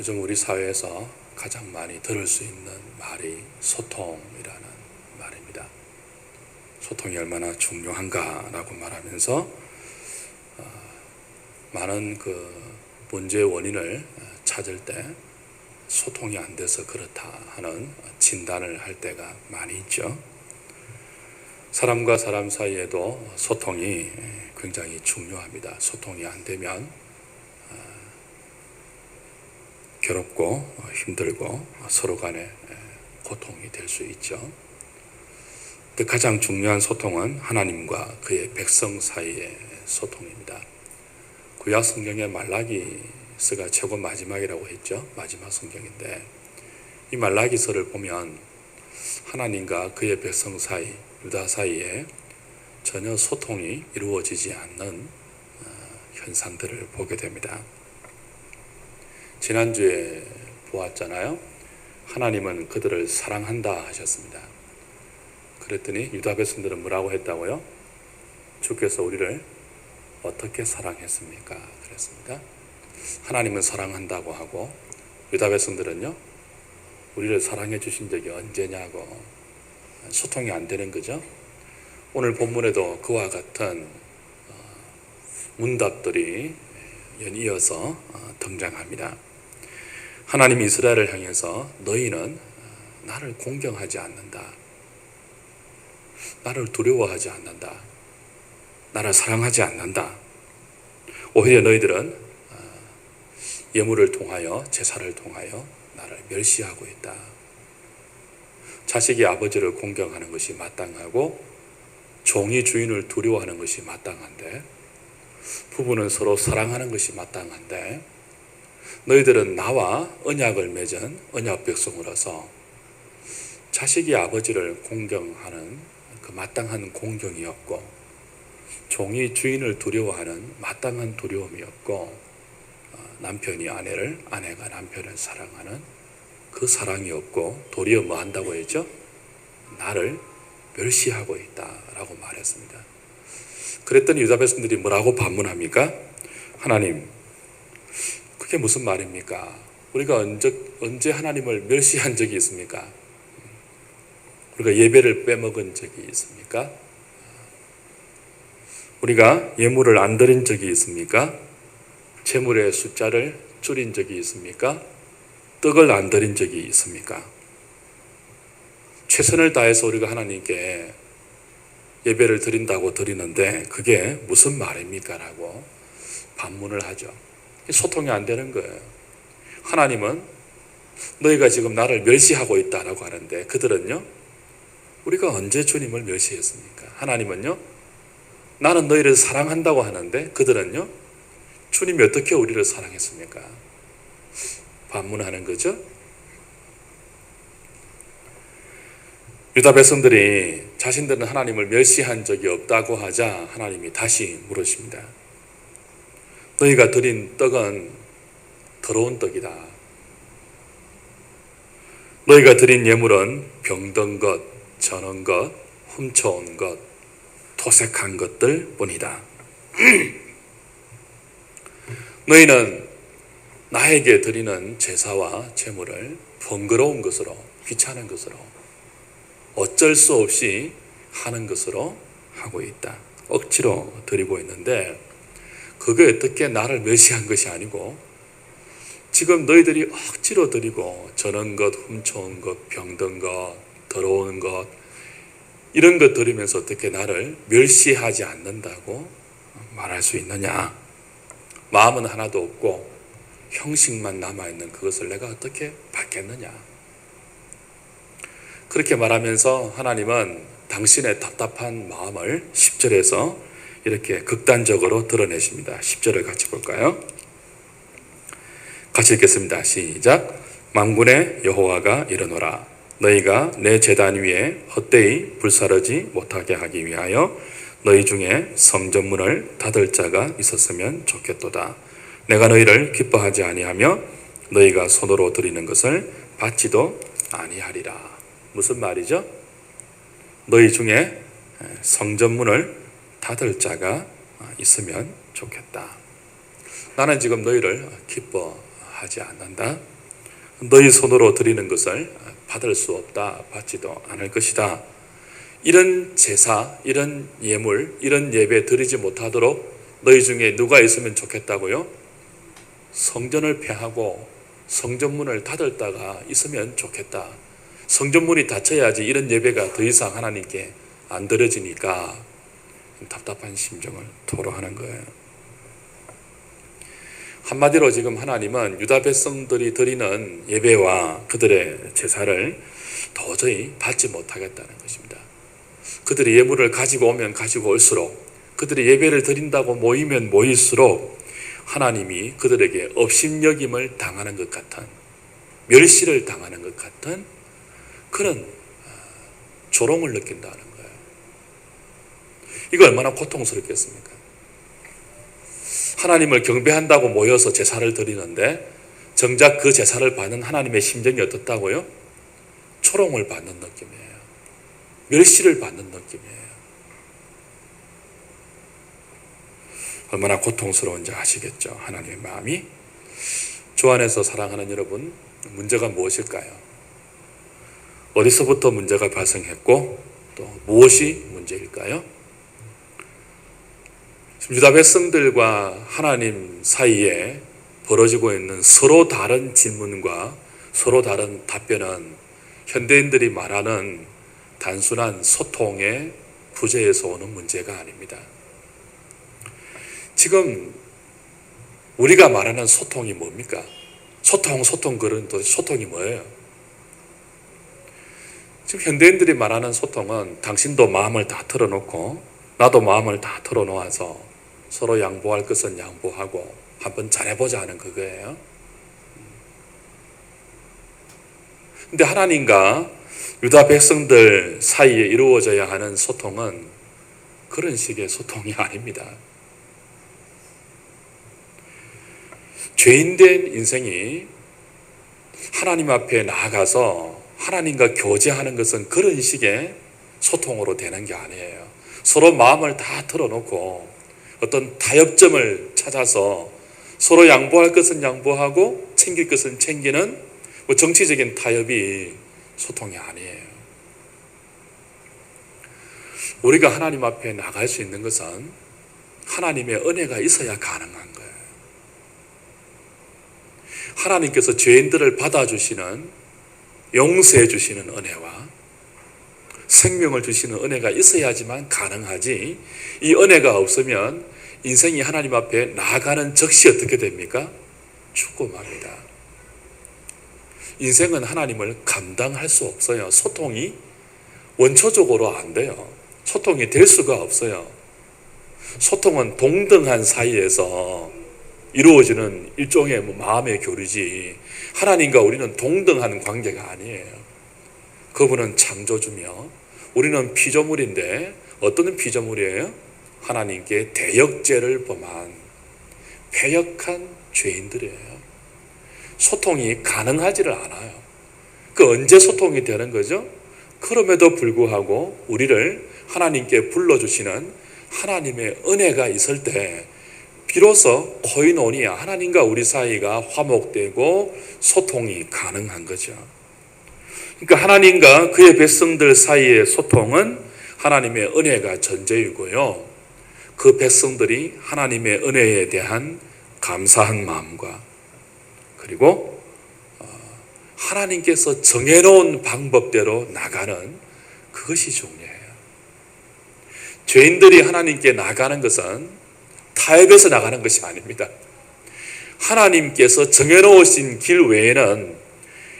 요즘 우리 사회에서 가장 많이 들을 수 있는 말이 소통이라는 말입니다. 소통이 얼마나 중요한가라고 말하면서 많은 문제의 원인을 찾을 때 소통이 안 돼서 그렇다 하는 진단을 할 때가 많이 있죠. 사람과 사람 사이에도 소통이 굉장히 중요합니다. 소통이 안 되면 괴롭고 힘들고 서로 간에 고통이 될 수 있죠. 근데 가장 중요한 소통은 하나님과 그의 백성 사이의 소통입니다. 구약 성경의 말라기서가 최고 마지막이라고 했죠. 마지막 성경인데 이 말라기서를 보면 하나님과 그의 백성 사이, 유다 사이에 전혀 소통이 이루어지지 않는 현상들을 보게 됩니다. 지난주에 보았잖아요. 하나님은 그들을 사랑한다 하셨습니다. 그랬더니 유다 백성들은 뭐라고 했다고요? 주께서 우리를 어떻게 사랑했습니까? 그랬습니다. 하나님은 사랑한다고 하고 유다 백성들은요, 우리를 사랑해 주신 적이 언제냐고 소통이 안 되는 거죠. 오늘 본문에도 그와 같은 문답들이 연이어서 등장합니다. 하나님이 이스라엘을 향해서 너희는 나를 공경하지 않는다. 나를 두려워하지 않는다. 나를 사랑하지 않는다. 오히려 너희들은 예물을 통하여 제사를 통하여 나를 멸시하고 있다. 자식이 아버지를 공경하는 것이 마땅하고 종이 주인을 두려워하는 것이 마땅한데 부부는 서로 사랑하는 것이 마땅한데 너희들은 나와 언약을 맺은 언약 백성으로서 자식이 아버지를 공경하는 그 마땅한 공경이 없고 종이 주인을 두려워하는 마땅한 두려움이 없고 남편이 아내를, 아내가 남편을 사랑하는 그 사랑이 없고 도리어 뭐 한다고 했죠? 나를 멸시하고 있다라고 말했습니다. 그랬더니 유다 백성들이 뭐라고 반문합니까? 하나님, 그게 무슨 말입니까? 우리가 언제 하나님을 멸시한 적이 있습니까? 우리가 예배를 빼먹은 적이 있습니까? 우리가 예물을 안 드린 적이 있습니까? 제물의 숫자를 줄인 적이 있습니까? 떡을 안 드린 적이 있습니까? 최선을 다해서 우리가 하나님께 예배를 드린다고 드리는데 그게 무슨 말입니까? 라고 반문을 하죠. 소통이 안 되는 거예요. 하나님은 너희가 지금 나를 멸시하고 있다라고 하는데 그들은요, 우리가 언제 주님을 멸시했습니까? 하나님은요, 나는 너희를 사랑한다고 하는데 그들은요, 주님이 어떻게 우리를 사랑했습니까? 반문하는 거죠. 유다 백성들이 자신들은 하나님을 멸시한 적이 없다고 하자 하나님이 다시 물으십니다. 너희가 드린 떡은 더러운 떡이다. 너희가 드린 예물은 병든 것, 저는 것, 훔쳐온 것, 토색한 것들 뿐이다. 너희는 나에게 드리는 제사와 제물을 번거로운 것으로, 귀찮은 것으로, 어쩔 수 없이 하는 것으로 하고 있다. 억지로 드리고 있는데 그게 어떻게 나를 멸시한 것이 아니고 지금 너희들이 억지로 드리고 저런 것, 훔쳐온 것, 병든 것, 더러운 것 이런 것 드리면서 어떻게 나를 멸시하지 않는다고 말할 수 있느냐. 마음은 하나도 없고 형식만 남아있는 그것을 내가 어떻게 받겠느냐. 그렇게 말하면서 하나님은 당신의 답답한 마음을 10절에서 이렇게 극단적으로 드러내십니다. 10절을 같이 볼까요? 같이 읽겠습니다. 시작. 만군의 여호와가 이르노라. 너희가 내 제단 위에 헛되이 불사르지 못하게 하기 위하여 너희 중에 성전문을 닫을 자가 있었으면 좋겠도다. 내가 너희를 기뻐하지 아니하며 너희가 손으로 드리는 것을 받지도 아니하리라. 무슨 말이죠? 너희 중에 성전문을 닫을 자가 있으면 좋겠다. 나는 지금 너희를 기뻐하지 하지 않는다. 너희 손으로 드리는 것을 받을 수 없다. 받지도 않을 것이다. 이런 제사, 이런 예물, 이런 예배 드리지 못하도록 너희 중에 누가 있으면 좋겠다고요? 성전을 폐하고 성전문을 닫았다가 있으면 좋겠다. 성전문이 닫혀야지 이런 예배가 더 이상 하나님께 안 드려지니까 답답한 심정을 토로하는 거예요. 한마디로 지금 하나님은 유다 백성들이 드리는 예배와 그들의 제사를 도저히 받지 못하겠다는 것입니다. 그들이 예물을 가지고 오면 가지고 올수록, 그들이 예배를 드린다고 모이면 모일수록 하나님이 그들에게 업신여김을 당하는 것 같은, 멸시를 당하는 것 같은 그런 조롱을 느낀다는 거예요. 이거 얼마나 고통스럽겠습니까? 하나님을 경배한다고 모여서 제사를 드리는데 정작 그 제사를 받는 하나님의 심정이 어떻다고요? 초롱을 받는 느낌이에요. 멸시를 받는 느낌이에요. 얼마나 고통스러운지 아시겠죠? 하나님의 마음이. 주 안에서 사랑하는 여러분, 문제가 무엇일까요? 어디서부터 문제가 발생했고 또 무엇이 문제일까요? 유다 백성들과 하나님 사이에 벌어지고 있는 서로 다른 질문과 서로 다른 답변은 현대인들이 말하는 단순한 소통의 부재에서 오는 문제가 아닙니다. 지금 우리가 말하는 소통이 뭡니까? 소통 그런 도대체 소통이 뭐예요? 지금 현대인들이 말하는 소통은 당신도 마음을 다 털어놓고 나도 마음을 다 털어놓아서 서로 양보할 것은 양보하고 한번 잘해보자 하는 그거예요. 근데 하나님과 유다 백성들 사이에 이루어져야 하는 소통은 그런 식의 소통이 아닙니다. 죄인된 인생이 하나님 앞에 나아가서 하나님과 교제하는 것은 그런 식의 소통으로 되는 게 아니에요. 서로 마음을 다 털어놓고 어떤 타협점을 찾아서 서로 양보할 것은 양보하고 챙길 것은 챙기는 정치적인 타협이 소통이 아니에요. 우리가 하나님 앞에 나갈 수 있는 것은 하나님의 은혜가 있어야 가능한 거예요. 하나님께서 죄인들을 받아주시는, 용서해 주시는 은혜와 생명을 주시는 은혜가 있어야지만 가능하지, 이 은혜가 없으면 인생이 하나님 앞에 나아가는 즉시 어떻게 됩니까? 죽고 맙니다. 인생은 하나님을 감당할 수 없어요. 소통이 원초적으로 안 돼요. 소통이 될 수가 없어요. 소통은 동등한 사이에서 이루어지는 일종의 마음의 교류지, 하나님과 우리는 동등한 관계가 아니에요. 그분은 창조주며 우리는 피조물인데 어떤 피조물이에요? 하나님께 대역죄를 범한 패역한 죄인들이에요. 소통이 가능하지를 않아요. 그 언제 소통이 되는 거죠? 그럼에도 불구하고 우리를 하나님께 불러주시는 하나님의 은혜가 있을 때 비로소 코이노니아, 하나님과 우리 사이가 화목되고 소통이 가능한 거죠. 그러니까 하나님과 그의 백성들 사이의 소통은 하나님의 은혜가 전제이고요. 그 백성들이 하나님의 은혜에 대한 감사한 마음과 그리고 하나님께서 정해놓은 방법대로 나가는 그것이 중요해요. 죄인들이 하나님께 나가는 것은 타협해서 나가는 것이 아닙니다. 하나님께서 정해놓으신 길 외에는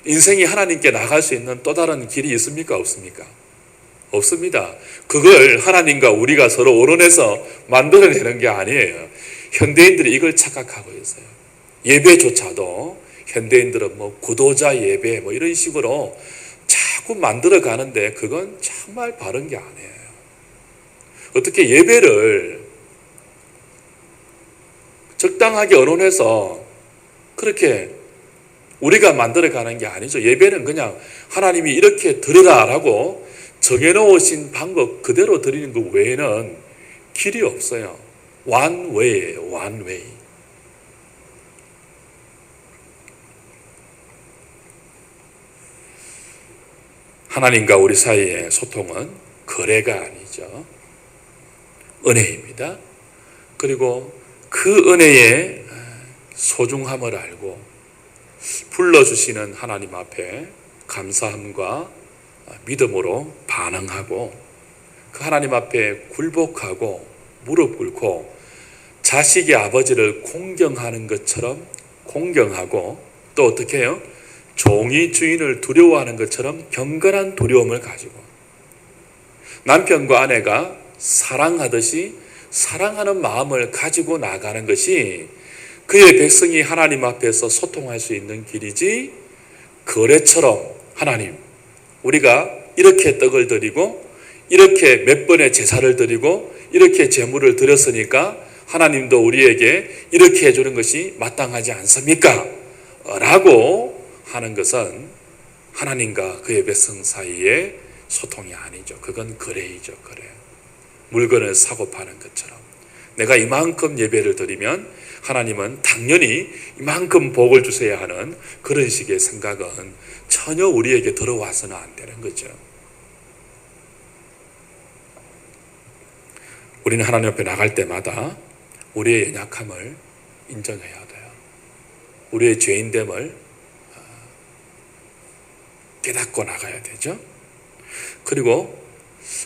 인생이 하나님께 나갈 수 있는 또 다른 길이 있습니까? 없습니까? 없습니다. 그걸 하나님과 우리가 서로 오론해서 만들어내는 게 아니에요. 현대인들이 이걸 착각하고 있어요. 예배조차도 현대인들은 구도자 예배 이런 식으로 자꾸 만들어 가는데 그건 정말 바른 게 아니에요. 어떻게 예배를 적당하게 언론해서 그렇게 우리가 만들어 가는 게 아니죠. 예배는 그냥 하나님이 이렇게 드리라라고 정해놓으신 방법 그대로 드리는 것 외에는 길이 없어요. one way예요. one way. 하나님과 우리 사이의 소통은 거래가 아니죠. 은혜입니다. 그리고 그 은혜의 소중함을 알고 불러주시는 하나님 앞에 감사함과 믿음으로 반응하고 그 하나님 앞에 굴복하고 무릎 꿇고 자식의 아버지를 공경하는 것처럼 공경하고 또 어떻게 해요? 종이 주인을 두려워하는 것처럼 경건한 두려움을 가지고 남편과 아내가 사랑하듯이 사랑하는 마음을 가지고 나가는 것이 그의 백성이 하나님 앞에서 소통할 수 있는 길이지, 거래처럼 하나님, 우리가 이렇게 떡을 드리고 이렇게 몇 번의 제사를 드리고 이렇게 제물을 드렸으니까 하나님도 우리에게 이렇게 해주는 것이 마땅하지 않습니까? 라고 하는 것은 하나님과 그의 백성 사이의 소통이 아니죠. 그건 거래이죠. 거래. 물건을 사고 파는 것처럼 내가 이만큼 예배를 드리면 하나님은 당연히 이만큼 복을 주셔야 하는 그런 식의 생각은 전혀 우리에게 들어와서는 안 되는 거죠. 우리는 하나님 앞에 나갈 때마다 우리의 연약함을 인정해야 돼요. 우리의 죄인됨을 깨닫고 나가야 되죠. 그리고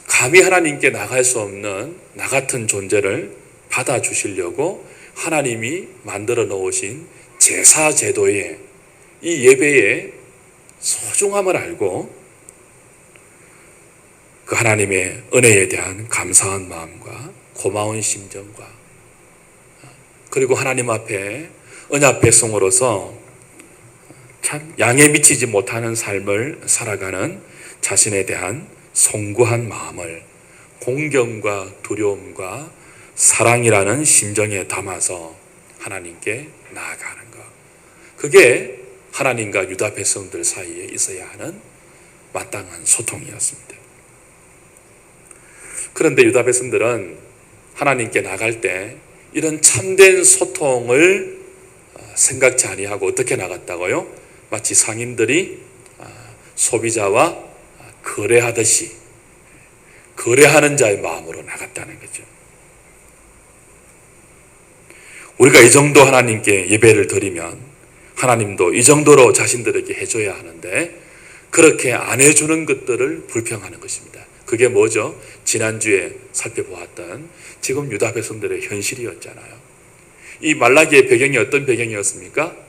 감히 하나님께 나갈 수 없는 나 같은 존재를 받아주시려고 하나님이 만들어 놓으신 제사 제도의 이 예배의 소중함을 알고 그 하나님의 은혜에 대한 감사한 마음과 고마운 심정과 그리고 하나님 앞에 언약 백성으로서 참 양에 미치지 못하는 삶을 살아가는 자신에 대한 송구한 마음을 공경과 두려움과 사랑이라는 심정에 담아서 하나님께 나아가는 것. 그게 하나님과 유다 백성들 사이에 있어야 하는 마땅한 소통이었습니다. 그런데 유다 백성들은 하나님께 나갈 때 이런 참된 소통을 생각지 아니하고 어떻게 나갔다고요? 마치 상인들이 소비자와 거래하듯이 거래하는 자의 마음으로 나갔다는 거죠. 우리가 이 정도 하나님께 예배를 드리면 하나님도 이 정도로 자신들에게 해줘야 하는데 그렇게 안 해주는 것들을 불평하는 것입니다. 그게 뭐죠? 지난주에 살펴보았던 지금 유다 백성들의 현실이었잖아요. 이 말라기의 배경이 어떤 배경이었습니까?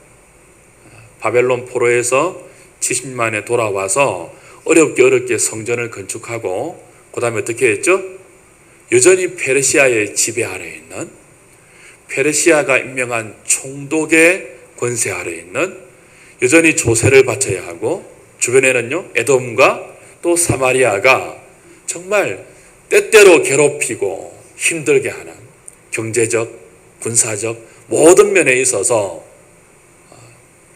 바벨론 포로에서 70만에 돌아와서 어렵게 성전을 건축하고 그 다음에 어떻게 했죠? 여전히 페르시아의 지배 아래에 있는 페르시아가 임명한 총독의 권세 아래에 있는 여전히 조세를 바쳐야 하고 주변에는요 에돔과 또 사마리아가 정말 때때로 괴롭히고 힘들게 하는 경제적, 군사적 모든 면에 있어서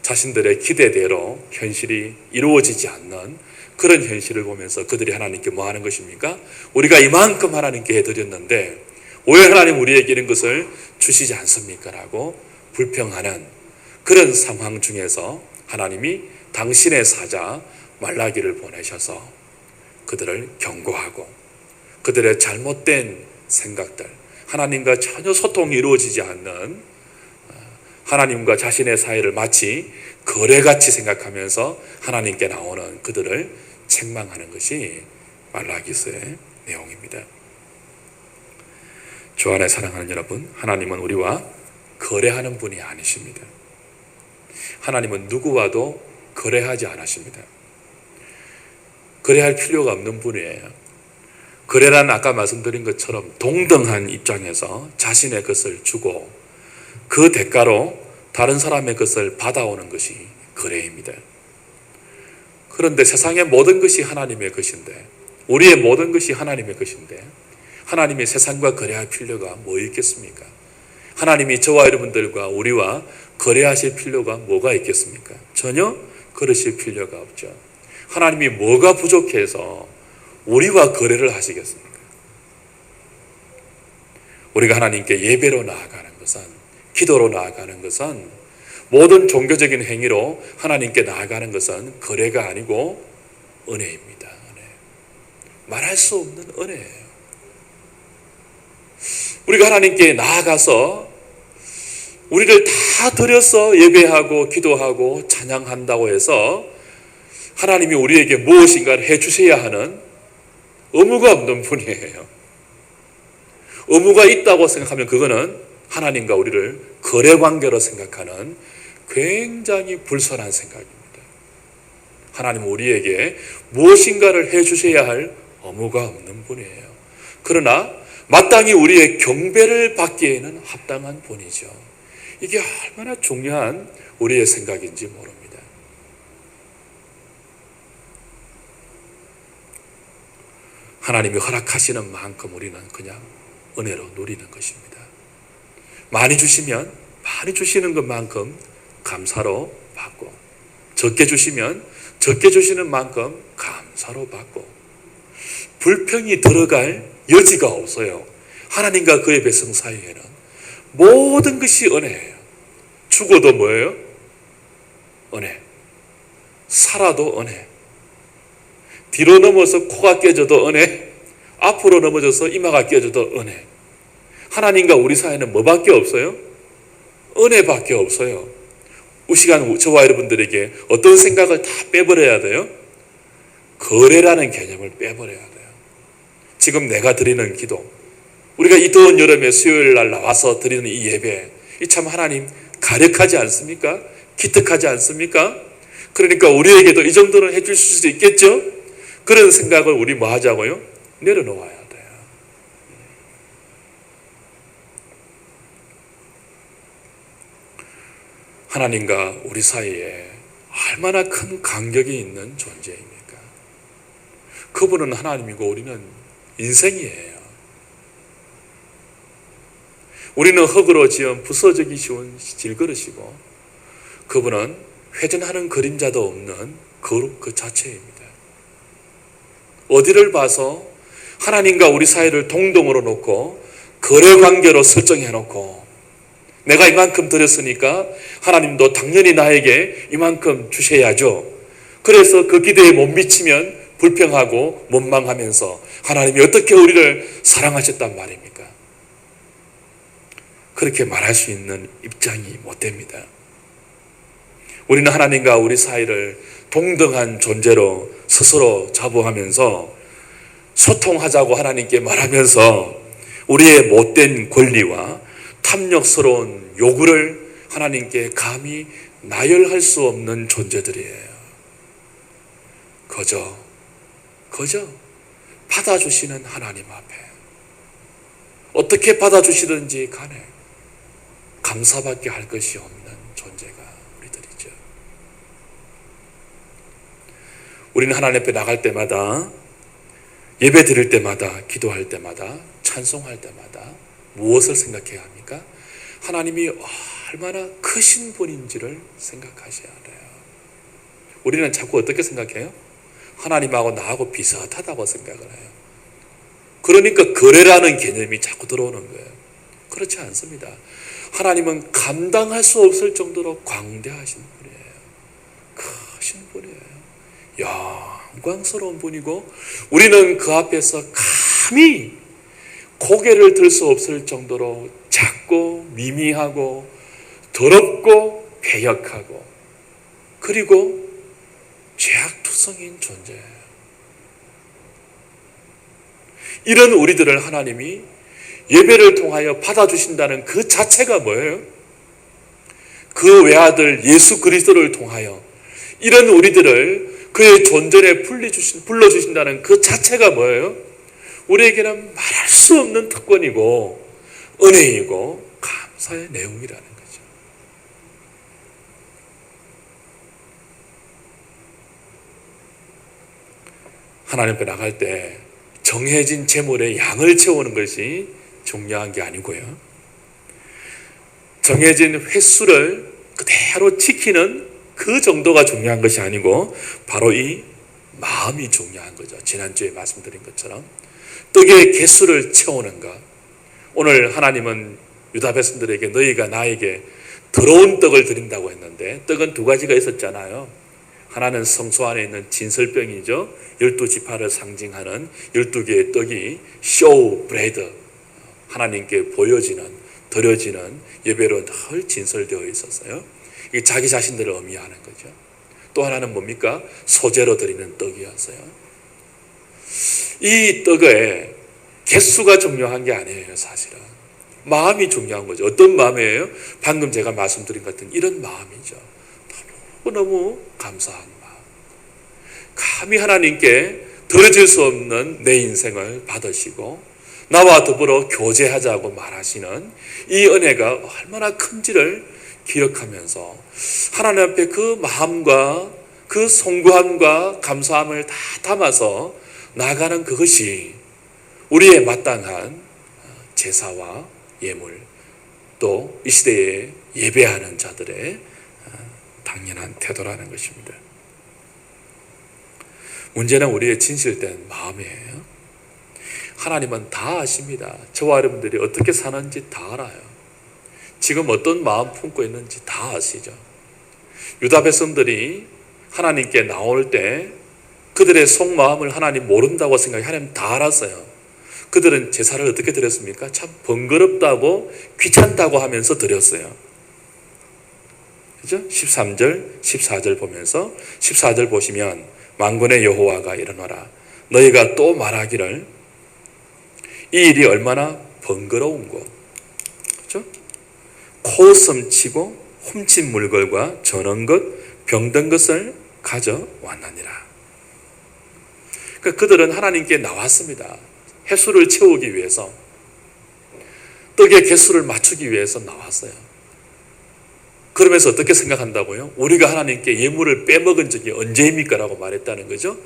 자신들의 기대대로 현실이 이루어지지 않는 그런 현실을 보면서 그들이 하나님께 뭐 하는 것입니까? 우리가 이만큼 하나님께 해드렸는데 왜 하나님 우리에게 이런 것을 주시지 않습니까? 라고 불평하는 그런 상황 중에서 하나님이 당신의 사자 말라기를 보내셔서 그들을 경고하고 그들의 잘못된 생각들, 하나님과 전혀 소통이 이루어지지 않는 하나님과 자신의 사이를 마치 거래같이 생각하면서 하나님께 나오는 그들을 책망하는 것이 말라기서의 내용입니다. 주 안에 사랑하는 여러분, 하나님은 우리와 거래하는 분이 아니십니다. 하나님은 누구와도 거래하지 않으십니다. 거래할 필요가 없는 분이에요. 거래란 아까 말씀드린 것처럼 동등한 입장에서 자신의 것을 주고 그 대가로 다른 사람의 것을 받아오는 것이 거래입니다. 그런데 세상의 모든 것이 하나님의 것인데 우리의 모든 것이 하나님의 것인데 하나님이 세상과 거래할 필요가 뭐 있겠습니까? 하나님이 저와 여러분들과 우리와 거래하실 필요가 뭐가 있겠습니까? 전혀 그러실 필요가 없죠. 하나님이 뭐가 부족해서 우리와 거래를 하시겠습니까? 우리가 하나님께 예배로 나아가는 것은, 기도로 나아가는 것은, 모든 종교적인 행위로 하나님께 나아가는 것은 거래가 아니고 은혜입니다. 말할 수 없는 은혜예요. 우리가 하나님께 나아가서 우리를 다 드려서 예배하고 기도하고 찬양한다고 해서 하나님이 우리에게 무엇인가를 해주셔야 하는 의무가 없는 분이에요. 의무가 있다고 생각하면 그거는 하나님과 우리를 거래관계로 생각하는 굉장히 불선한 생각입니다. 하나님은 우리에게 무엇인가를 해주셔야 할 의무가 없는 분이에요. 그러나 마땅히 우리의 경배를 받기에는 합당한 분이죠. 이게 얼마나 중요한 우리의 생각인지 모릅니다. 하나님이 허락하시는 만큼 우리는 그냥 은혜로 누리는 것입니다. 많이 주시면 많이 주시는 것만큼 감사로 받고, 적게 주시면 적게 주시는 만큼 감사로 받고, 불평이 들어갈 여지가 없어요. 하나님과 그의 백성 사이에는 모든 것이 은혜예요. 죽어도 뭐예요? 은혜. 살아도 은혜. 뒤로 넘어서 코가 깨져도 은혜. 앞으로 넘어져서 이마가 깨져도 은혜. 하나님과 우리 사이에는 뭐밖에 없어요? 은혜밖에 없어요. 이 시간 저와 여러분들에게 어떤 생각을 다 빼버려야 돼요? 거래라는 개념을 빼버려야 돼요. 지금 내가 드리는 기도, 우리가 이 더운 여름에 수요일 날 나와서 드리는 이 예배, 이 참 하나님 가력하지 않습니까? 기특하지 않습니까? 그러니까 우리에게도 이 정도는 해줄 수도 있겠죠? 그런 생각을 우리 뭐 하자고요? 내려놓아야 돼요. 하나님과 우리 사이에 얼마나 큰 간격이 있는 존재입니까? 그분은 하나님이고 우리는 인생이에요. 우리는 흙으로 지은 부서지기 쉬운 질그릇이고 그분은 회전하는 그림자도 없는 거룩 그 자체입니다. 어디를 봐서 하나님과 우리 사이를 동등으로 놓고 거래관계로 설정해 놓고 내가 이만큼 드렸으니까 하나님도 당연히 나에게 이만큼 주셔야죠. 그래서 그 기대에 못 미치면 불평하고 원망하면서 하나님이 어떻게 우리를 사랑하셨단 말입니까? 그렇게 말할 수 있는 입장이 못 됩니다. 우리는 하나님과 우리 사이를 동등한 존재로 스스로 자부하면서 소통하자고 하나님께 말하면서 우리의 못된 권리와 탐욕스러운 요구를 하나님께 감히 나열할 수 없는 존재들이에요. 그저 받아주시는 하나님 앞에 어떻게 받아주시든지 간에 감사밖에 할 것이 없는 존재가 우리들이죠. 우리는 하나님 앞에 나갈 때마다, 예배 드릴 때마다, 기도할 때마다, 찬송할 때마다 무엇을 생각해야 합니까? 하나님이 얼마나 크신 분인지를 생각하셔야 돼요. 우리는 자꾸 어떻게 생각해요? 하나님하고 나하고 비슷하다고 생각을 해요. 그러니까 거래라는 개념이 자꾸 들어오는 거예요. 그렇지 않습니다. 하나님은 감당할 수 없을 정도로 광대하신 분이에요. 크신 분이에요. 영광스러운 분이고 우리는 그 앞에서 감히 고개를 들 수 없을 정도로 작고 미미하고 더럽고 배역하고 그리고 죄악투성인 존재예요. 이런 우리들을 하나님이 예배를 통하여 받아주신다는 그 자체가 뭐예요? 그 외아들 예수 그리스도를 통하여 이런 우리들을 그의 존전에 불러주신다는 그 자체가 뭐예요? 우리에게는 말할 수 없는 특권이고 은혜이고 감사의 내용이라는 거죠. 하나님 앞에 나갈 때 정해진 제물의 양을 채우는 것이 중요한 게 아니고요. 정해진 횟수를 그대로 지키는 그 정도가 중요한 것이 아니고 바로 이 마음이 중요한 거죠. 지난주에 말씀드린 것처럼 떡의 개수를 채우는가. 오늘 하나님은 유다 백성들에게 너희가 나에게 더러운 떡을 드린다고 했는데 떡은 두 가지가 있었잖아요. 하나는 성소 안에 있는 진설병이죠. 12지파를 상징하는 12개의 떡이 쇼 브레드, 하나님께 보여지는, 드려지는 예배로 늘 진설되어 있었어요. 이게 자기 자신들을 의미하는 거죠. 또 하나는 뭡니까? 소재로 드리는 떡이었어요. 이 떡의 개수가 중요한 게 아니에요, 사실은. 마음이 중요한 거죠. 어떤 마음이에요? 방금 제가 말씀드린 것 같은 이런 마음이죠. 너무 감사한 마음. 감히 하나님께 들어줄 수 없는 내 인생을 받으시고 나와 더불어 교제하자고 말하시는 이 은혜가 얼마나 큰지를 기억하면서 하나님 앞에 그 마음과 그 송구함과 감사함을 다 담아서 나아가는 그것이 우리의 마땅한 제사와 예물, 또 이 시대에 예배하는 자들의 당연한 태도라는 것입니다. 문제는 우리의 진실된 마음이에요. 하나님은 다 아십니다. 저와 여러분들이 어떻게 사는지 다 알아요. 지금 어떤 마음 품고 있는지 다 아시죠. 유다 백성들이 하나님께 나올 때 그들의 속마음을 하나님 모른다고 생각해 하나님 다 알았어요. 그들은 제사를 어떻게 드렸습니까? 참 번거롭다고 귀찮다고 하면서 드렸어요. 그죠? 13절, 14절 보면서 14절 보시면 만군의 여호와가 이르노라 너희가 또 말하기를 이 일이 얼마나 번거로운고, 그죠? 코웃음 치고 훔친 물건과 저런 것, 병든 것을 가져왔느니라. 그러니까 그들은 하나님께 나왔습니다. 해수를 채우기 위해서, 떡의 개수를 맞추기 위해서 나왔어요. 그러면서 어떻게 생각한다고요? 우리가 하나님께 예물을 빼먹은 적이 언제입니까? 라고 말했다는 거죠.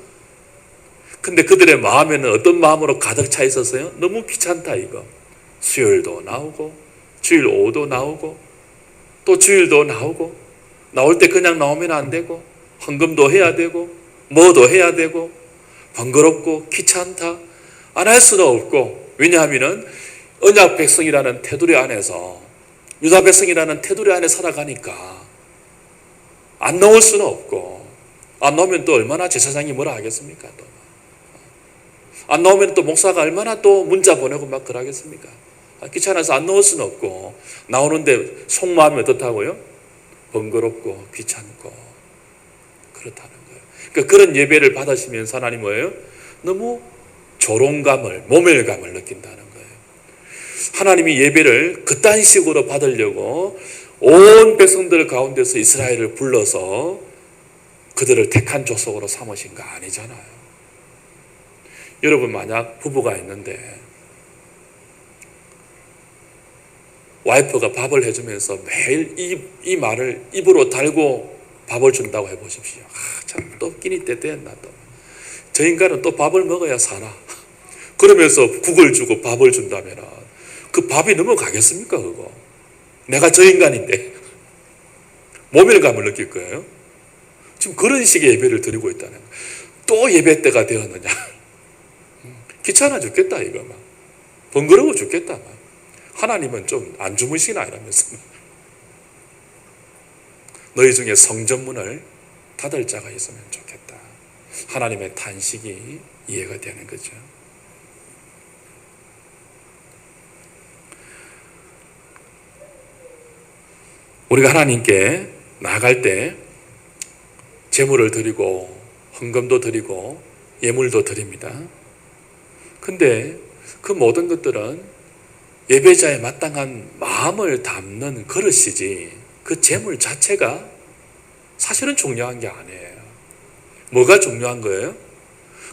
근데 그들의 마음에는 어떤 마음으로 가득 차 있었어요? 너무 귀찮다 이거. 수요일도 나오고 주일 오후도 나오고 또 주일도 나오고, 나올 때 그냥 나오면 안 되고 헌금도 해야 되고 뭐도 해야 되고 번거롭고 귀찮다, 안 할 수는 없고. 왜냐하면 언약 백성이라는 테두리 안에서, 유다 백성이라는 테두리 안에 살아가니까 안 나올 수는 없고, 안 나오면 또 얼마나 제사장이 뭐라 하겠습니까? 또 안 나오면 또 목사가 얼마나 또 문자 보내고 막 그러겠습니까? 귀찮아서 안 나올 수는 없고, 나오는데 속마음이 어떻다고요? 번거롭고 귀찮고 그렇다는 거예요. 그러니까 그런 예배를 받으시면서 하나님 뭐예요? 너무 조롱감을, 모멸감을 느낀다는 거예요. 하나님이 예배를 그딴 식으로 받으려고 온 백성들 가운데서 이스라엘을 불러서 그들을 택한 족속으로 삼으신 거 아니잖아요. 여러분, 만약 부부가 있는데 와이프가 밥을 해주면서 매일 이 말을 입으로 달고 밥을 준다고 해보십시오. 참 또 끼니 때때였나 또. 저 인간은 또 밥을 먹어야 사나. 그러면서 국을 주고 밥을 준다면 그 밥이 넘어가겠습니까 그거? 내가 저 인간인데. 모멸감을 느낄 거예요. 지금 그런 식의 예배를 드리고 있다는 거예요. 또 예배 때가 되었느냐. 귀찮아 죽겠다 이거 막. 번거로워 죽겠다 막. 하나님은 좀 안 주무시나 이러면서. 너희 중에 성전문을 닫을 자가 있으면 좋겠다. 하나님의 탄식이 이해가 되는 거죠. 우리가 하나님께 나아갈 때 제물을 드리고 헌금도 드리고 예물도 드립니다. 근데 그 모든 것들은 예배자의 마땅한 마음을 담는 그릇이지 그 제물 자체가 사실은 중요한 게 아니에요. 뭐가 중요한 거예요?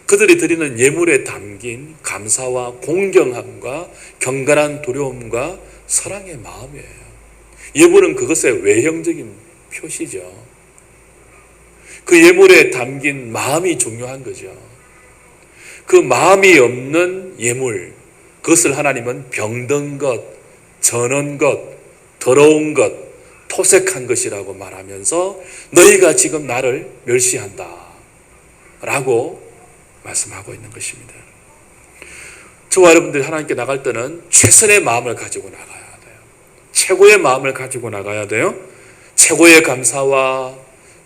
그들이 드리는 예물에 담긴 감사와 공경함과 경건한 두려움과 사랑의 마음이에요. 예물은 그것의 외형적인 표시죠. 그 예물에 담긴 마음이 중요한 거죠. 그 마음이 없는 예물, 그것을 하나님은 병든 것, 저는 것, 더러운 것, 토색한 것이라고 말하면서 너희가 지금 나를 멸시한다 라고 말씀하고 있는 것입니다. 저와 여러분들이 하나님께 나갈 때는 최선의 마음을 가지고 나가야 돼요. 최고의 마음을 가지고 나가야 돼요. 최고의 감사와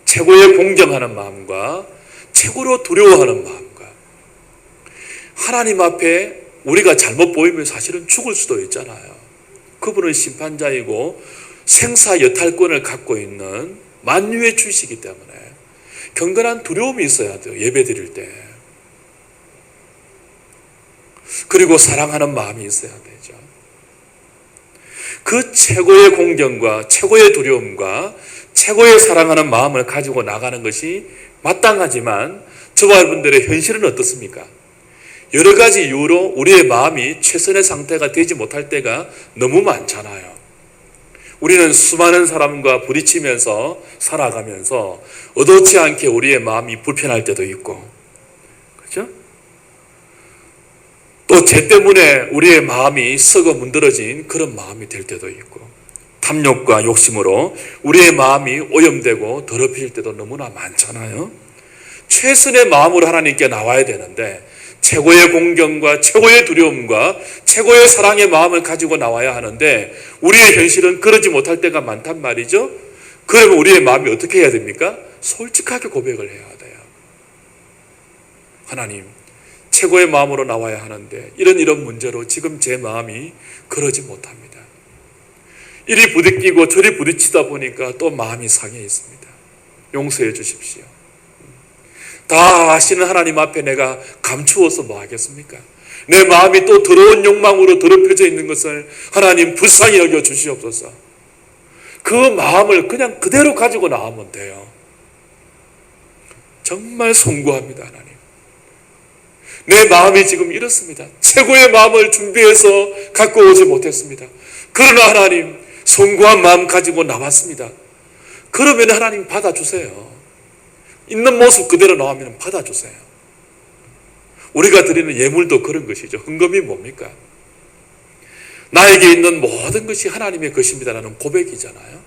최고의 공경하는 마음과 최고로 두려워하는 마음과 하나님 앞에 우리가 잘못 보이면 사실은 죽을 수도 있잖아요. 그분은 심판자이고 생사 여탈권을 갖고 있는 만유의 주시기 때문에 경건한 두려움이 있어야 돼요. 예배 드릴 때. 그리고 사랑하는 마음이 있어야 되죠. 그 최고의 공경과 최고의 두려움과 최고의 사랑하는 마음을 가지고 나가는 것이 마땅하지만 저와 여러분들의 현실은 어떻습니까? 여러 가지 이유로 우리의 마음이 최선의 상태가 되지 못할 때가 너무 많잖아요. 우리는 수많은 사람과 부딪히면서 살아가면서 의도치 않게 우리의 마음이 불편할 때도 있고, 그렇죠? 또 죄 때문에 우리의 마음이 썩어 문드러진 그런 마음이 될 때도 있고, 탐욕과 욕심으로 우리의 마음이 오염되고 더럽힐 때도 너무나 많잖아요. 최선의 마음으로 하나님께 나와야 되는데 최고의 공경과 최고의 두려움과 최고의 사랑의 마음을 가지고 나와야 하는데 우리의 현실은 그러지 못할 때가 많단 말이죠. 그러면 우리의 마음이 어떻게 해야 됩니까? 솔직하게 고백을 해야 돼요. 하나님, 최고의 마음으로 나와야 하는데 이런 문제로 지금 제 마음이 그러지 못합니다. 이리 부딪히고 저리 부딪히다 보니까 또 마음이 상해 있습니다. 용서해 주십시오. 다 아시는 하나님 앞에 내가 감추어서 뭐 하겠습니까? 내 마음이 또 더러운 욕망으로 더럽혀져 있는 것을 하나님 불쌍히 여겨 주시옵소서. 그 마음을 그냥 그대로 가지고 나오면 돼요. 정말 송구합니다, 하나님. 내 마음이 지금 이렇습니다. 최고의 마음을 준비해서 갖고 오지 못했습니다. 그러나 하나님, 송구한 마음 가지고 나왔습니다. 그러면 하나님 받아주세요. 있는 모습 그대로 나오면 받아주세요. 우리가 드리는 예물도 그런 것이죠. 헌금이 뭡니까? 나에게 있는 모든 것이 하나님의 것입니다라는 고백이잖아요.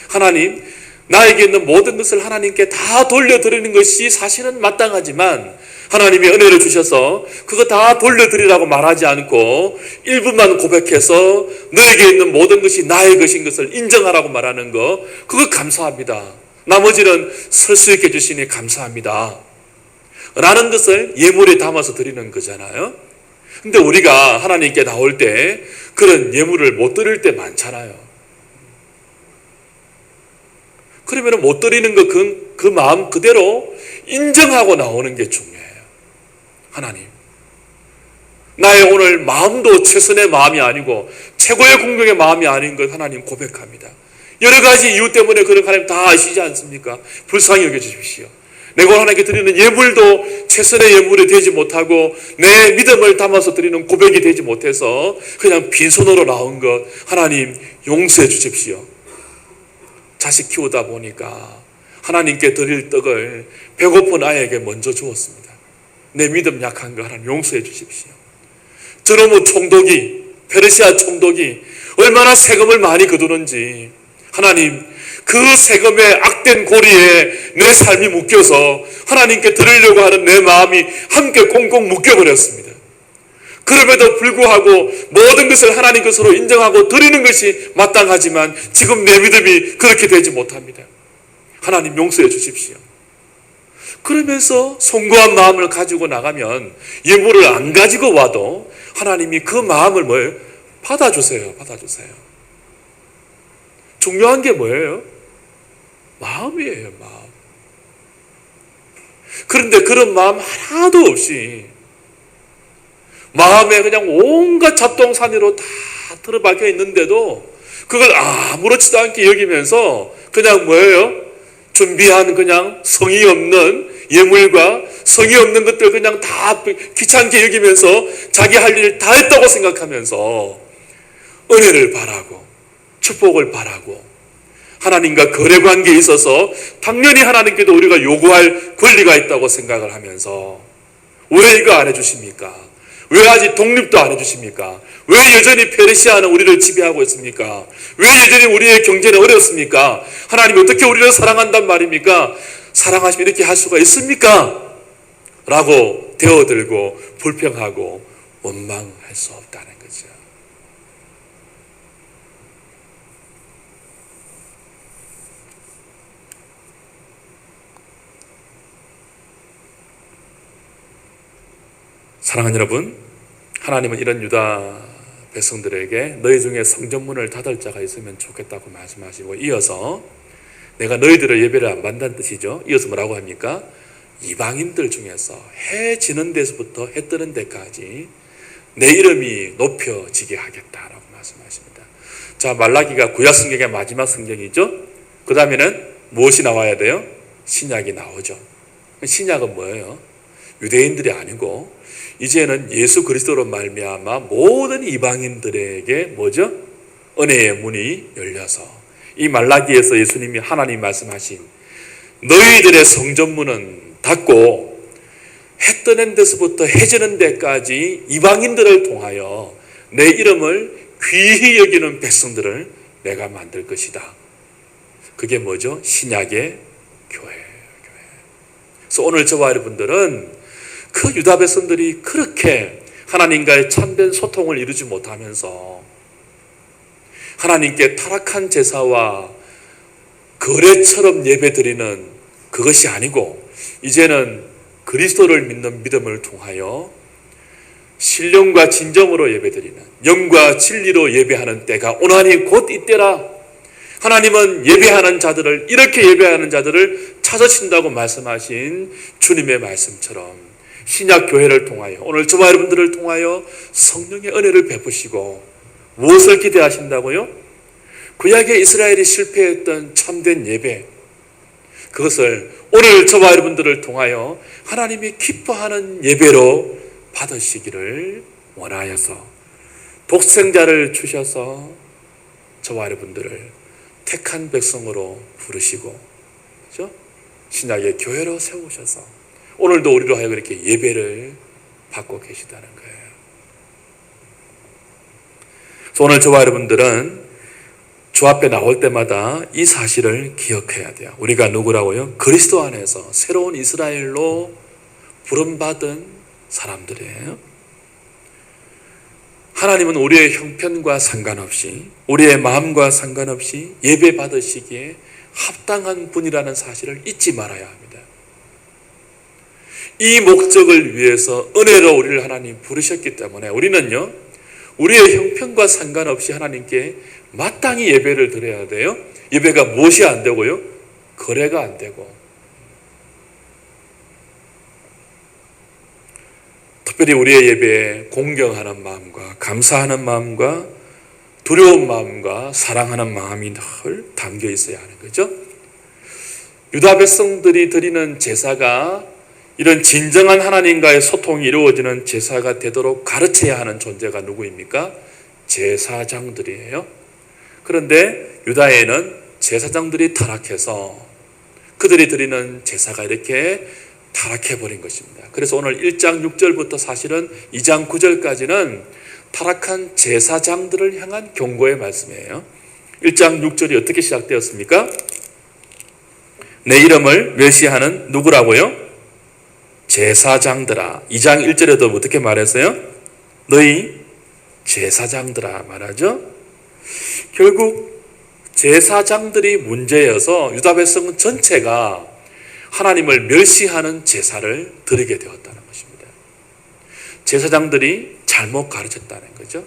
하나님, 나에게 있는 모든 것을 하나님께 다 돌려드리는 것이 사실은 마땅하지만 하나님이 은혜를 주셔서 그거 다 돌려드리라고 말하지 않고 일부만 고백해서 너에게 있는 모든 것이 나의 것인 것을 인정하라고 말하는 거, 그거 감사합니다. 나머지는 설 수 있게 해주시니 감사합니다 라는 것을 예물에 담아서 드리는 거잖아요. 근데 우리가 하나님께 나올 때 그런 예물을 못 드릴 때 많잖아요. 그러면 못 드리는 거 그 마음 그대로 인정하고 나오는 게 중요해요. 하나님, 나의 오늘 마음도 최선의 마음이 아니고 최고의 공경의 마음이 아닌 것 하나님 고백합니다. 여러 가지 이유 때문에 그런 하나님 다 아시지 않습니까? 불쌍히 여겨주십시오. 내가 하나님께 드리는 예물도 최선의 예물이 되지 못하고 내 믿음을 담아서 드리는 고백이 되지 못해서 그냥 빈손으로 나온 것 하나님 용서해 주십시오. 자식 키우다 보니까 하나님께 드릴 떡을 배고픈 아이에게 먼저 주었습니다. 내 믿음 약한 거 하나님 용서해 주십시오. 저놈의 총독이, 페르시아 총독이 얼마나 세금을 많이 거두는지 하나님, 그 세금의 악된 고리에 내 삶이 묶여서 하나님께 드리려고 하는 내 마음이 함께 꽁꽁 묶여버렸습니다. 그럼에도 불구하고 모든 것을 하나님 것으로 인정하고 드리는 것이 마땅하지만 지금 내 믿음이 그렇게 되지 못합니다. 하나님 용서해 주십시오. 그러면서 송구한 마음을 가지고 나가면 예물을 안 가지고 와도 하나님이 그 마음을 뭐예요? 받아주세요. 받아주세요. 중요한 게 뭐예요? 마음이에요, 마음. 그런데 그런 마음 하나도 없이 마음에 그냥 온갖 잡동사니로 다 틀어박혀 있는데도 그걸 아무렇지도 않게 여기면서 그냥 뭐예요? 준비한 그냥 성의 없는 예물과 성의 없는 것들 그냥 다 귀찮게 여기면서 자기 할 일 다 했다고 생각하면서 은혜를 바라고 축복을 바라고 하나님과 거래관계에 있어서 당연히 하나님께도 우리가 요구할 권리가 있다고 생각을 하면서 왜 이거 안 해주십니까? 왜 아직 독립도 안 해주십니까? 왜 여전히 페르시아는 우리를 지배하고 있습니까? 왜 여전히 우리의 경제는 어렵습니까? 하나님이 어떻게 우리를 사랑한단 말입니까? 사랑하시면 이렇게 할 수가 있습니까? 라고 대어들고 불평하고 원망할 수 없다는 거죠. 사랑하는 여러분, 하나님은 이런 유다 백성들에게 너희 중에 성전문을 닫을 자가 있으면 좋겠다고 말씀하시고, 이어서 내가 너희들을 예배를 안 받는다는 뜻이죠. 이어서 뭐라고 합니까? 이방인들 중에서 해 지는 데서부터 해 뜨는 데까지 내 이름이 높여지게 하겠다라고 말씀하십니다. 자, 말라기가 구약 성경의 마지막 성경이죠. 그 다음에는 무엇이 나와야 돼요? 신약이 나오죠. 신약은 뭐예요? 유대인들이 아니고 이제는 예수 그리스도로 말미암아 모든 이방인들에게 뭐죠? 은혜의 문이 열려서 이 말라기에서 예수님이 하나님 말씀하신 너희들의 성전문은 닫고 해 뜨는 데서부터 해 지는 데까지 이방인들을 통하여 내 이름을 귀히 여기는 백성들을 내가 만들 것이다. 그게 뭐죠? 신약의 교회예요. 그래서 오늘 저와 여러분들은 그 유다 백성들이 그렇게 하나님과의 참된 소통을 이루지 못하면서 하나님께 타락한 제사와 거래처럼 예배드리는 그것이 아니고 이제는 그리스도를 믿는 믿음을 통하여 신령과 진정으로 예배드리는 영과 진리로 예배하는 때가 오나니 곧 이때라. 하나님은 예배하는 자들을, 이렇게 예배하는 자들을 찾으신다고 말씀하신 주님의 말씀처럼 신약 교회를 통하여 오늘 저와 여러분들을 통하여 성령의 은혜를 베푸시고 무엇을 기대하신다고요? 구약의 이스라엘이 실패했던 참된 예배, 그것을 오늘 저와 여러분들을 통하여 하나님이 기뻐하는 예배로 받으시기를 원하여서 독생자를 주셔서 저와 여러분들을 택한 백성으로 부르시고, 그렇죠? 신약의 교회로 세우셔서 오늘도 우리로 하여금 이렇게 예배를 받고 계시다는 거예요. 그래서 오늘 저와 여러분들은 주 앞에 나올 때마다 이 사실을 기억해야 돼요. 우리가 누구라고요? 그리스도 안에서 새로운 이스라엘로 부름받은 사람들이에요. 하나님은 우리의 형편과 상관없이, 우리의 마음과 상관없이 예배 받으시기에 합당한 분이라는 사실을 잊지 말아야 합니다. 이 목적을 위해서 은혜로 우리를 하나님 부르셨기 때문에 우리는요, 우리의 형편과 상관없이 하나님께 마땅히 예배를 드려야 돼요. 예배가 무엇이 안 되고요? 거래가 안 되고, 특별히 우리의 예배에 공경하는 마음과 감사하는 마음과 두려운 마음과 사랑하는 마음이 늘 담겨 있어야 하는 거죠. 유다 백성들이 드리는 제사가 이런 진정한 하나님과의 소통이 이루어지는 제사가 되도록 가르쳐야 하는 존재가 누구입니까? 제사장들이에요. 그런데 유다에는 제사장들이 타락해서 그들이 드리는 제사가 이렇게 타락해버린 것입니다. 그래서 오늘 1장 6절부터 사실은 2장 9절까지는 타락한 제사장들을 향한 경고의 말씀이에요. 1장 6절이 어떻게 시작되었습니까? 내 이름을 멸시하는 누구라고요? 제사장들아. 2장 1절에도 어떻게 말했어요? 너희 제사장들아 말하죠. 결국 제사장들이 문제여서 유다 백성 전체가 하나님을 멸시하는 제사를 드리게 되었다는 것입니다. 제사장들이 잘못 가르쳤다는 거죠.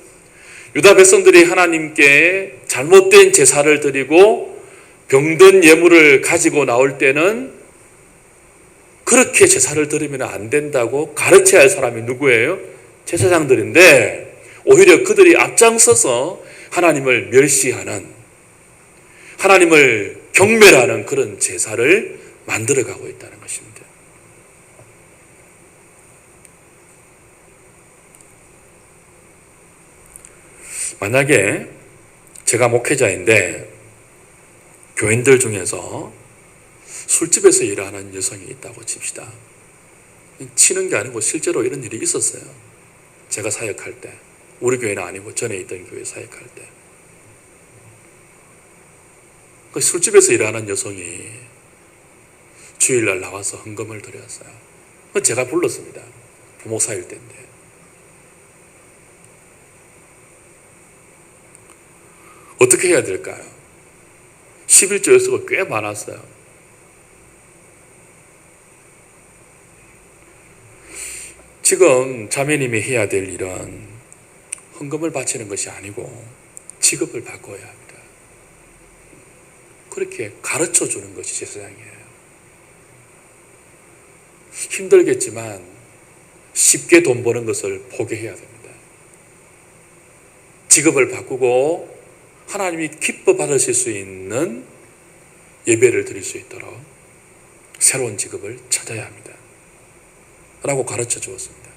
유다 백성들이 하나님께 잘못된 제사를 드리고 병든 예물을 가지고 나올 때는 그렇게 제사를 드리면 안 된다고 가르쳐야 할 사람이 누구예요? 제사장들인데 오히려 그들이 앞장서서 하나님을 멸시하는, 하나님을 경멸하는 그런 제사를 만들어가고 있다는 것입니다. 만약에 제가 목회자인데 교인들 중에서 술집에서 일하는 여성이 있다고 칩시다. 치는 게 아니고 실제로 이런 일이 있었어요. 제가 사역할 때, 우리 교회는 아니고 전에 있던 교회 사역할 때, 그 술집에서 일하는 여성이 주일날 나와서 헌금을 드렸어요. 제가 불렀습니다. 부목사일 때인데. 어떻게 해야 될까요? 11조 요소가 꽤 많았어요. 지금 자매님이 해야 될 일은 헌금을 바치는 것이 아니고 직업을 바꿔야 합니다. 그렇게 가르쳐 주는 것이 제사장이에요. 힘들겠지만 쉽게 돈 버는 것을 포기해야 됩니다. 직업을 바꾸고 하나님이 기뻐 받으실 수 있는 예배를 드릴 수 있도록 새로운 직업을 찾아야 합니다. 라고 가르쳐 주었습니다.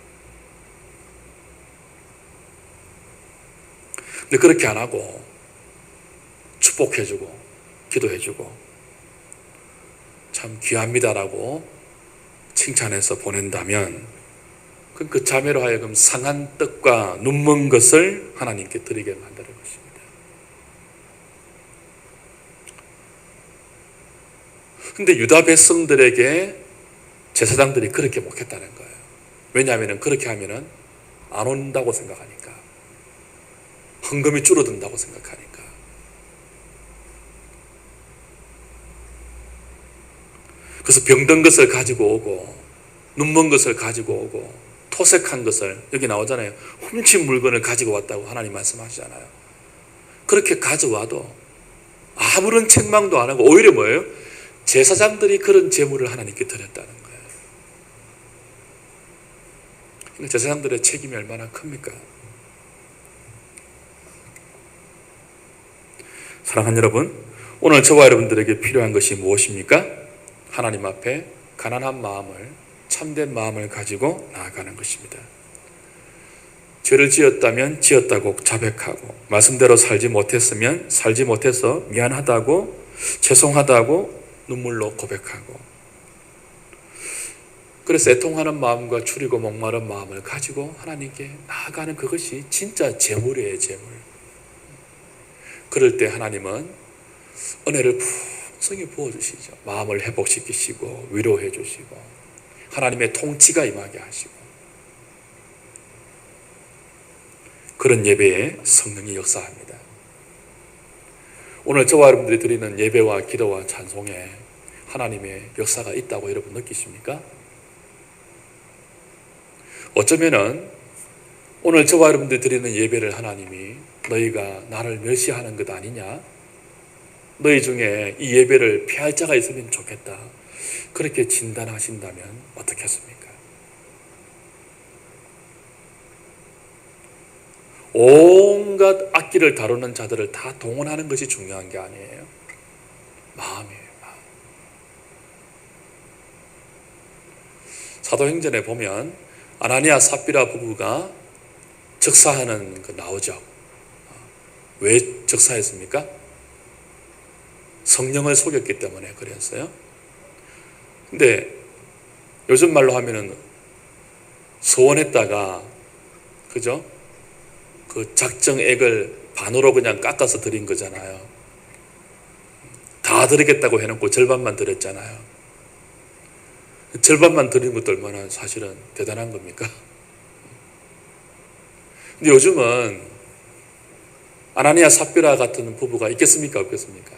근데 그렇게 안 하고 축복해주고 기도해주고 참 귀합니다라고 칭찬해서 보낸다면 그 자매로 하여금 상한 떡과 눈먼 것을 하나님께 드리게 만드는 것입니다. 근데 유다 백성들에게 제사장들이 그렇게 못했다는 거예요. 왜냐하면 그렇게 하면 안 온다고 생각하니까, 헌금이 줄어든다고 생각하니까. 그래서 병든 것을 가지고 오고 눈먼 것을 가지고 오고 토색한 것을, 여기 나오잖아요. 훔친 물건을 가지고 왔다고 하나님 말씀하시잖아요. 그렇게 가져와도 아무런 책망도 안 하고 오히려 뭐예요? 제사장들이 그런 제물을 하나님께 드렸다는 거예요. 그러니까 제사장들의 책임이 얼마나 큽니까? 사랑하는 여러분, 오늘 저와 여러분들에게 필요한 것이 무엇입니까? 하나님 앞에 가난한 마음을, 참된 마음을 가지고 나아가는 것입니다. 죄를 지었다면 지었다고 자백하고, 말씀대로 살지 못했으면 살지 못해서 미안하다고, 죄송하다고 눈물로 고백하고, 그래서 애통하는 마음과 추리고 목마른 마음을 가지고 하나님께 나아가는 그것이 진짜 재물이에요, 재물. 그럴 때 하나님은 은혜를 풍성히 부어주시죠. 마음을 회복시키시고 위로해 주시고 하나님의 통치가 임하게 하시고, 그런 예배에 성령이 역사합니다. 오늘 저와 여러분들이 드리는 예배와 기도와 찬송에 하나님의 역사가 있다고 여러분 느끼십니까? 어쩌면은 오늘 저와 여러분들이 드리는 예배를 하나님이 너희가 나를 멸시하는 것 아니냐? 너희 중에 이 예배를 피할 자가 있으면 좋겠다, 그렇게 진단하신다면 어떻겠습니까? 온갖 악기를 다루는 자들을 다 동원하는 것이 중요한 게 아니에요. 마음이에요, 마음. 사도행전에 보면 아나니아 삽비라 부부가 즉사하는 거 나오죠. 왜 즉사했습니까? 성령을 속였기 때문에 그랬어요. 근데 요즘 말로 하면은 소원했다가, 그죠? 그 작정액을 반으로 그냥 깎아서 드린 거잖아요. 다 드리겠다고 해놓고 절반만 드렸잖아요. 절반만 드린 것도 얼마나 사실은 대단한 겁니까? 근데 요즘은 아나니아 삽비라 같은 부부가 있겠습니까? 없겠습니까?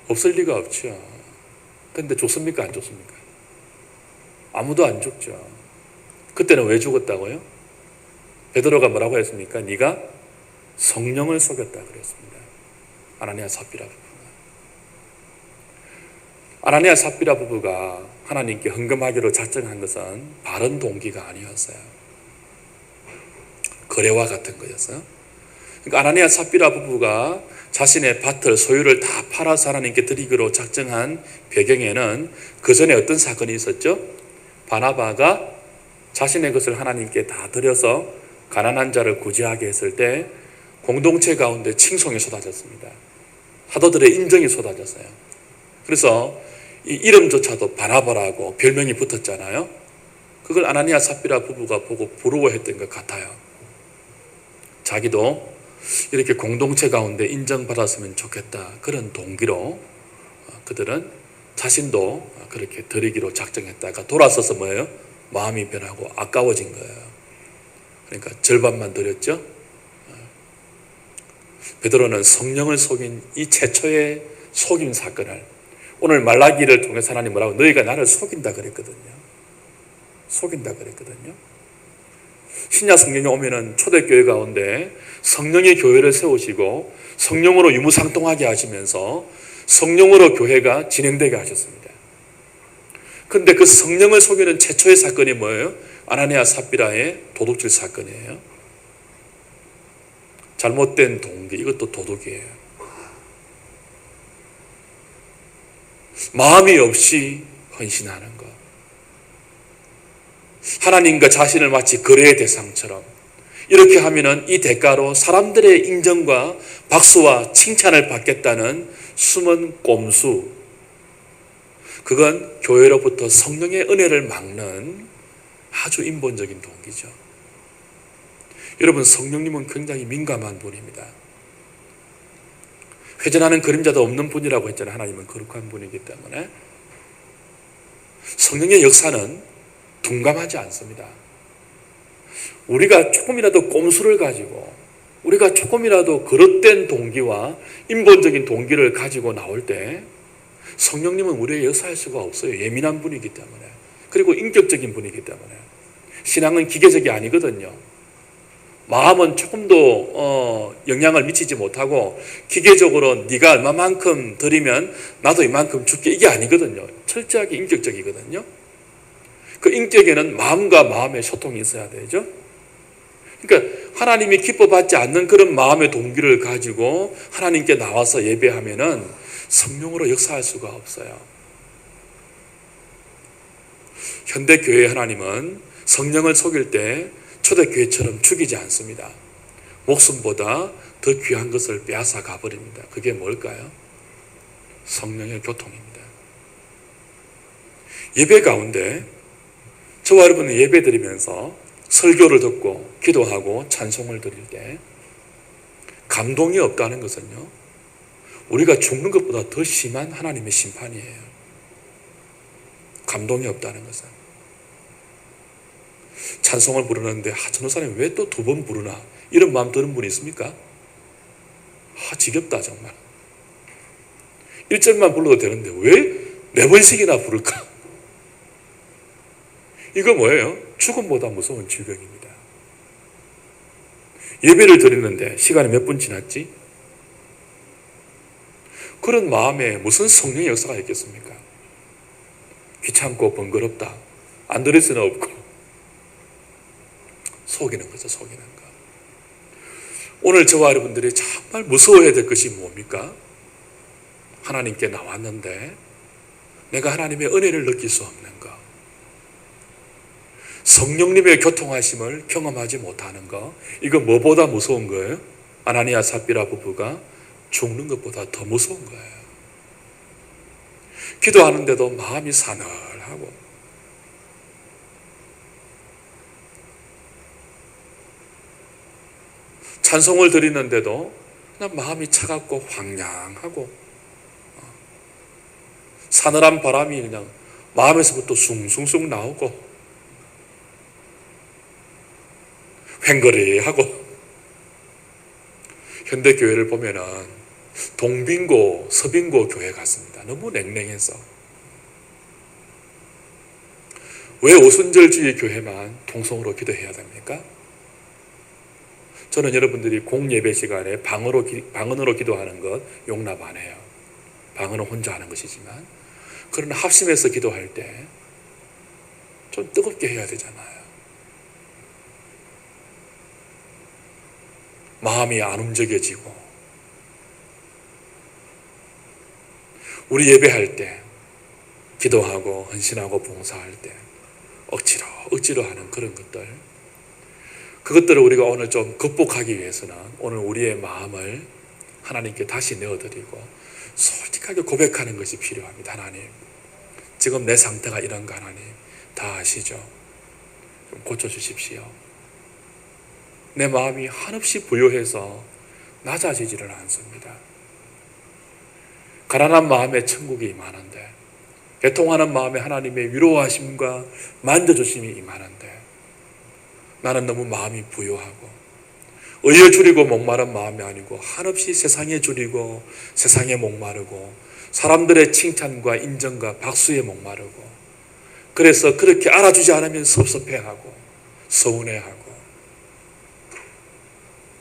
없을 리가 없죠. 근데 죽습니까? 안 죽습니까? 아무도 안 죽죠. 그때는 왜 죽었다고요? 베드로가 뭐라고 했습니까? 네가 성령을 속였다 그랬습니다. 아나니아 삽비라 부부가. 아나니아 삽비라 부부가 하나님께 헌금하기로 작정한 것은 바른 동기가 아니었어요. 거래와 같은 거였어요. 그러니까 아나니아 삽비라 부부가 자신의 밭을, 소유를 다 팔아서 하나님께 드리기로 작정한 배경에는 그 전에 어떤 사건이 있었죠? 바나바가 자신의 것을 하나님께 다 드려서 가난한 자를 구제하게 했을 때 공동체 가운데 칭송이 쏟아졌습니다. 사도들의 인정이 쏟아졌어요. 그래서 이 이름조차도 바나바라고 별명이 붙었잖아요. 그걸 아나니아 삽비라 부부가 보고 부러워했던 것 같아요. 자기도 이렇게 공동체 가운데 인정받았으면 좋겠다, 그런 동기로 그들은 자신도 그렇게 드리기로 작정했다가 돌아서서 뭐예요? 마음이 변하고 아까워진 거예요. 그러니까 절반만 드렸죠. 베드로는 성령을 속인 이 최초의 속임 사건을, 오늘 말라기를 통해서 하나님 뭐라고, 너희가 나를 속인다 그랬거든요. 속인다 그랬거든요. 신약 성경에 오면은 초대교회 가운데 성령의 교회를 세우시고 성령으로 유무상통하게 하시면서 성령으로 교회가 진행되게 하셨습니다. 그런데 그 성령을 속이는 최초의 사건이 뭐예요? 아나니아 삽비라의 도둑질 사건이에요. 잘못된 동기, 이것도 도둑이에요. 마음이 없이 헌신하는 것. 하나님과 자신을 마치 거래의 대상처럼 이렇게 하면은 이 대가로 사람들의 인정과 박수와 칭찬을 받겠다는 숨은 꼼수. 그건 교회로부터 성령의 은혜를 막는 아주 인본적인 동기죠. 여러분, 성령님은 굉장히 민감한 분입니다. 회전하는 그림자도 없는 분이라고 했잖아요. 하나님은 거룩한 분이기 때문에. 성령의 역사는 둔감하지 않습니다. 우리가 조금이라도 꼼수를 가지고, 우리가 조금이라도 거릇된 동기와 인본적인 동기를 가지고 나올 때 성령님은 우리의 역사할 수가 없어요. 예민한 분이기 때문에. 그리고 인격적인 분이기 때문에. 신앙은 기계적이 아니거든요. 마음은 조금도 영향을 미치지 못하고 기계적으로 네가 얼마만큼 드리면 나도 이만큼 줄게, 이게 아니거든요. 철저하게 인격적이거든요. 그 인격에는 마음과 마음의 소통이 있어야 되죠. 그러니까 하나님이 기뻐받지 않는 그런 마음의 동기를 가지고 하나님께 나와서 예배하면은 성령으로 역사할 수가 없어요. 현대교회의 하나님은 성령을 속일 때 초대교회처럼 죽이지 않습니다. 목숨보다 더 귀한 것을 빼앗아 가버립니다. 그게 뭘까요? 성령의 교통입니다. 예배 가운데 저와 여러분은 예배 드리면서 설교를 듣고 기도하고 찬송을 드릴 때 감동이 없다는 것은요, 우리가 죽는 것보다 더 심한 하나님의 심판이에요. 감동이 없다는 것은. 찬송을 부르는데 전도사님 왜 또 2번 부르나, 이런 마음 드는 분이 있습니까? 지겹다 정말. 1절만 불러도 되는데 왜 4번씩이나 부를까? 이거 뭐예요? 죽음보다 무서운 질병입니다. 예배를 드리는데 시간이 몇 분 지났지? 그런 마음에 무슨 성령의 역사가 있겠습니까? 귀찮고 번거롭다, 안 들을 수는 없고. 속이는 거죠, 속이는 거. 오늘 저와 여러분들이 정말 무서워해야 될 것이 뭡니까? 하나님께 나왔는데 내가 하나님의 은혜를 느낄 수 없는 것, 성령님의 교통하심을 경험하지 못하는 것, 이거 뭐보다 무서운 거예요? 아나니아 삽비라 부부가 죽는 것보다 더 무서운 거예요. 기도하는데도 마음이 사늘하고, 찬송을 드리는데도 그냥 마음이 차갑고 황량하고, 사늘한 바람이 그냥 마음에서부터 숭숭숭 나오고, 횡거리하고. 현대교회를 보면은 동빙고 서빙고 교회 같습니다. 너무 냉랭해서. 왜 오순절주의 교회만 통성으로 기도해야 됩니까? 저는 여러분들이 공예배 시간에 방언으로 기도하는 것 용납 안 해요. 방언은 혼자 하는 것이지만, 그러나 합심해서 기도할 때 좀 뜨겁게 해야 되잖아요. 마음이 안 움직여지고. 우리 예배할 때, 기도하고 헌신하고 봉사할 때 억지로 하는 그런 것들, 그것들을 우리가 오늘 좀 극복하기 위해서는 오늘 우리의 마음을 하나님께 다시 내어드리고 솔직하게 고백하는 것이 필요합니다. 하나님, 지금 내 상태가 이런 거 하나님 다 아시죠? 좀 고쳐주십시오. 내 마음이 한없이 부요해서 낮아지지를 않습니다. 가난한 마음에 천국이 임하는데, 애통하는 마음에 하나님의 위로하심과 만져주심이 임하는데, 나는 너무 마음이 부요하고 의에 줄이고 목마른 마음이 아니고 한없이 세상에 줄이고 세상에 목마르고 사람들의 칭찬과 인정과 박수에 목마르고 그래서 그렇게 알아주지 않으면 섭섭해하고 서운해하고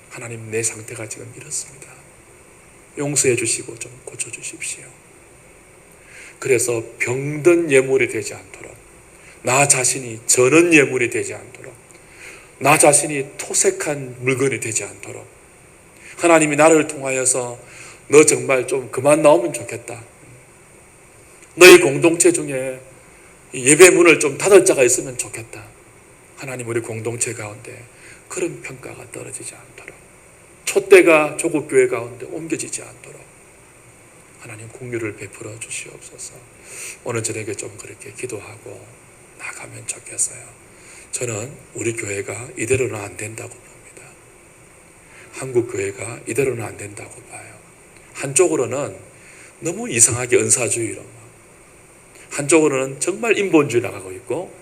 하나님 내 상태가 지금 이렇습니다. 용서해 주시고 좀 고쳐주십시오. 그래서 병든 예물이 되지 않도록 나 자신이 저는 예물이 되지 않도록 나 자신이 토색한 물건이 되지 않도록 하나님이 나를 통하여서 너 정말 좀 그만 나오면 좋겠다. 너희 공동체 중에 예배 문을 좀 닫을 자가 있으면 좋겠다. 하나님 우리 공동체 가운데 그런 평가가 떨어지지 않도록 촛대가 조국 교회 가운데 옮겨지지 않도록 하나님 긍휼을 베풀어 주시옵소서. 오늘 저녁에 좀 그렇게 기도하고 나가면 좋겠어요. 저는 우리 교회가 이대로는 안 된다고 봅니다. 한국 교회가 이대로는 안 된다고 봐요. 한쪽으로는 너무 이상하게 은사주의로, 한쪽으로는 정말 인본주의 나가고 있고,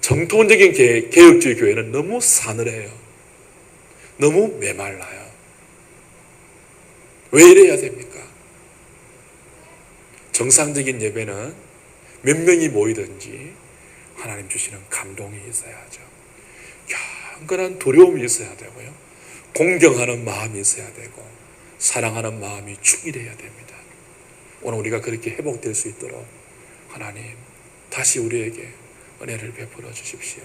정통적인 개혁주의 교회는 너무 사늘해요. 너무 메말라요. 왜 이래야 됩니까? 정상적인 예배는 몇 명이 모이든지 하나님 주시는 감동이 있어야죠. 경건한 두려움이 있어야 되고요. 공경하는 마음이 있어야 되고 사랑하는 마음이 충실해야 됩니다. 오늘 우리가 그렇게 회복될 수 있도록 하나님 다시 우리에게 은혜를 베풀어 주십시오.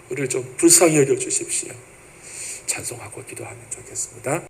우리를 좀 불쌍히 여겨 주십시오. 찬송하고 기도하면 좋겠습니다.